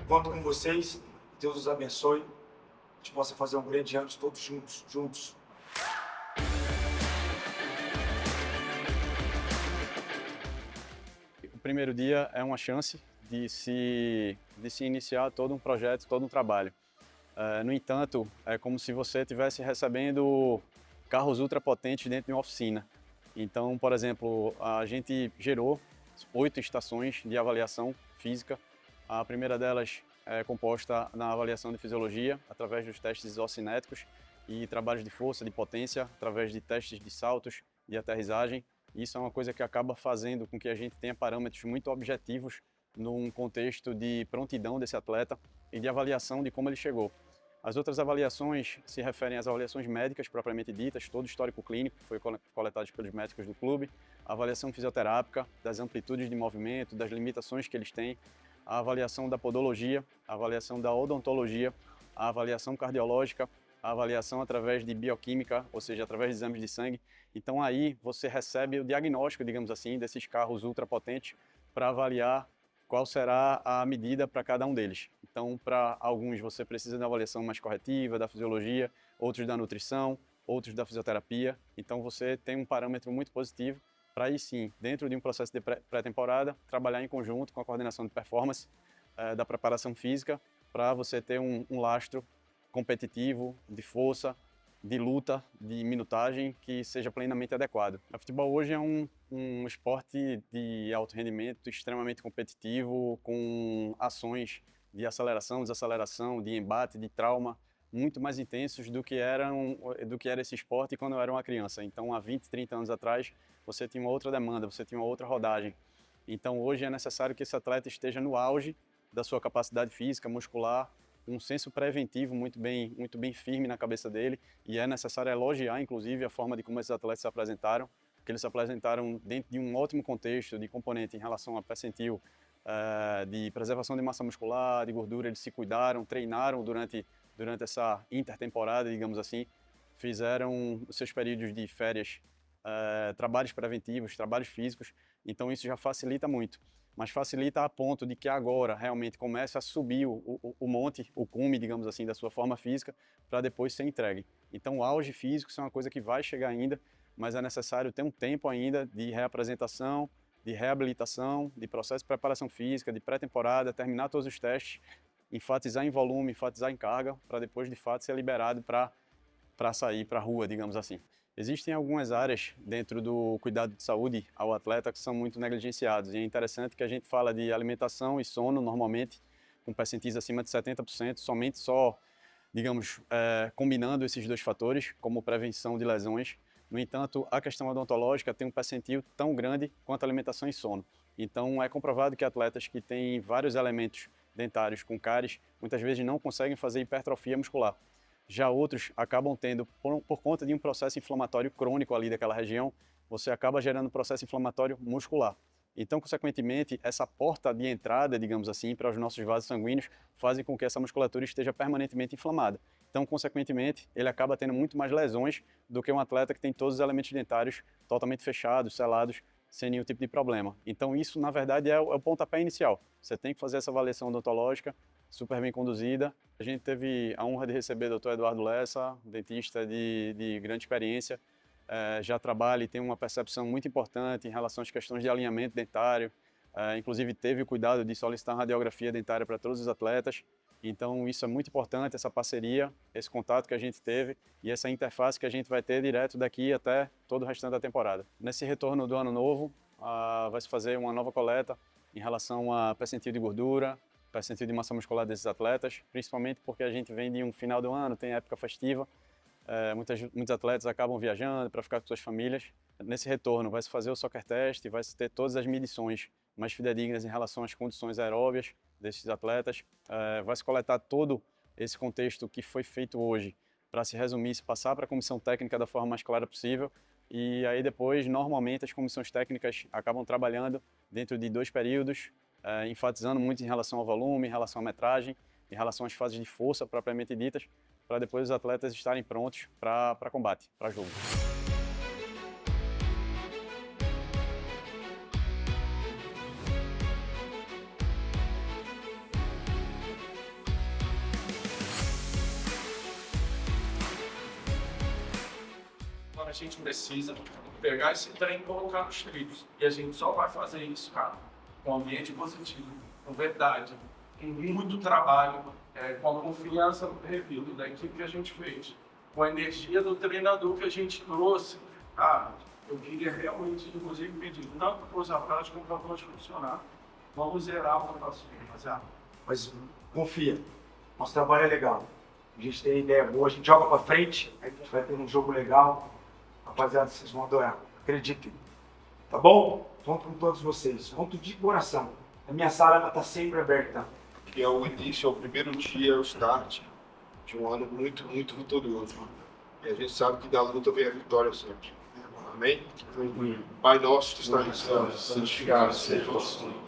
Conto com vocês. Deus os abençoe. A gente possa fazer um grande ano todos juntos. O primeiro dia é uma chance de se iniciar todo um projeto, todo um trabalho. No entanto, é como se você estivesse recebendo carros ultrapotentes dentro de uma oficina. Então, por exemplo, a gente gerou 8 estações de avaliação física. A primeira delas é composta na avaliação de fisiologia, através dos testes isocinéticos e trabalhos de força, de potência, através de testes de saltos, de aterrissagem. Isso é uma coisa que acaba fazendo com que a gente tenha parâmetros muito objetivos num contexto de prontidão desse atleta e de avaliação de como ele chegou. As outras avaliações se referem às avaliações médicas propriamente ditas, todo o histórico clínico que foi coletado pelos médicos do clube, a avaliação fisioterápica, das amplitudes de movimento, das limitações que eles têm, a avaliação da podologia, a avaliação da odontologia, a avaliação cardiológica, a avaliação através de bioquímica, ou seja, através de exames de sangue. Então aí você recebe o diagnóstico, digamos assim, desses carros ultrapotentes para avaliar qual será a medida para cada um deles. Então, para alguns você precisa da avaliação mais corretiva, da fisiologia, outros da nutrição, outros da fisioterapia. Então você tem um parâmetro muito positivo para aí sim, dentro de um processo de pré-temporada, trabalhar em conjunto com a coordenação de performance da preparação física para você ter um lastro competitivo, de força, de luta, de minutagem que seja plenamente adequado. O futebol hoje é um esporte de alto rendimento, extremamente competitivo, com ações de aceleração, desaceleração, de embate, de trauma, muito mais intensos do que era esse esporte quando eu era uma criança. Então, há 20, 30 anos atrás, você tinha uma outra demanda, você tinha uma outra rodagem. Então, hoje é necessário que esse atleta esteja no auge da sua capacidade física, muscular, um senso preventivo muito bem firme na cabeça dele, e é necessário elogiar, inclusive, a forma de como esses atletas se apresentaram, porque eles se apresentaram dentro de um ótimo contexto de componente em relação a percentil de preservação de massa muscular, de gordura, eles se cuidaram, treinaram durante essa intertemporada, digamos assim, fizeram os seus períodos de férias, trabalhos preventivos, trabalhos físicos, então isso já facilita muito. Mas facilita a ponto de que agora realmente comece a subir o monte, o cume, digamos assim, da sua forma física, para depois ser entregue. Então o auge físico é uma coisa que vai chegar ainda, mas é necessário ter um tempo ainda de reapresentação, de reabilitação, de processo de preparação física, de pré-temporada, terminar todos os testes, enfatizar em volume, enfatizar em carga, para depois de fato ser liberado para sair para a rua, digamos assim. Existem algumas áreas dentro do cuidado de saúde ao atleta que são muito negligenciadas, e é interessante que a gente fala de alimentação e sono normalmente com percentis acima de 70%, somente digamos, combinando esses dois fatores como prevenção de lesões. No entanto, a questão odontológica tem um percentil tão grande quanto a alimentação e sono. Então é comprovado que atletas que têm vários elementos dentários com cáries, muitas vezes não conseguem fazer hipertrofia muscular. Já outros acabam tendo, por conta de um processo inflamatório crônico ali daquela região, você acaba gerando um processo inflamatório muscular. Então, consequentemente, essa porta de entrada, digamos assim, para os nossos vasos sanguíneos, fazem com que essa musculatura esteja permanentemente inflamada. Então, consequentemente, ele acaba tendo muito mais lesões do que um atleta que tem todos os elementos dentários totalmente fechados, selados, sem nenhum tipo de problema. Então, isso, na verdade, é o pontapé inicial. Você tem que fazer essa avaliação odontológica, super bem conduzida. A gente teve a honra de receber o Dr. Eduardo Lessa, dentista de grande experiência, já trabalha e tem uma percepção muito importante em relação às questões de alinhamento dentário, inclusive teve o cuidado de solicitar radiografia dentária para todos os atletas. Então isso é muito importante, essa parceria, esse contato que a gente teve e essa interface que a gente vai ter direto daqui até todo o restante da temporada. Nesse retorno do ano novo, vai se fazer uma nova coleta em relação a percentil de gordura, percentil de massa muscular desses atletas, principalmente porque a gente vem de um final do ano, tem época festiva, muitos atletas acabam viajando para ficar com suas famílias. Nesse retorno vai se fazer o soccer test, vai se ter todas as medições mais fidedignas em relação às condições aeróbias desses atletas, vai se coletar todo esse contexto que foi feito hoje para se resumir, se passar para a comissão técnica da forma mais clara possível, e aí depois, normalmente, as comissões técnicas acabam trabalhando dentro de 2 períodos, enfatizando muito em relação ao volume, em relação à metragem, em relação às fases de força propriamente ditas, para depois os atletas estarem prontos para combate, para jogo. gente precisa pegar esse trem e colocar nos trilhos. E a gente só vai fazer isso, cara, com ambiente positivo, com verdade, com muito trabalho, com a confiança no review da equipe que a gente fez, com a energia do treinador que a gente trouxe. Cara, eu queria realmente, inclusive, pedir tanto para os atletas como para os funcionários. Vamos zerar a votação, rapaziada. Mas confia, nosso trabalho é legal. A gente tem ideia boa, a gente joga pra frente, a gente vai ter um jogo legal. Rapaziada, vocês vão adorar, acreditem. Tá bom? Conto com todos vocês, conto de coração. A minha sala ela tá sempre aberta. Que é o início, é o primeiro dia, é o start de um ano muito, muito vitorioso. E a gente sabe que da luta vem a vitória sempre. Amém? Pai nosso que está no céu, santificado seja o vosso nome.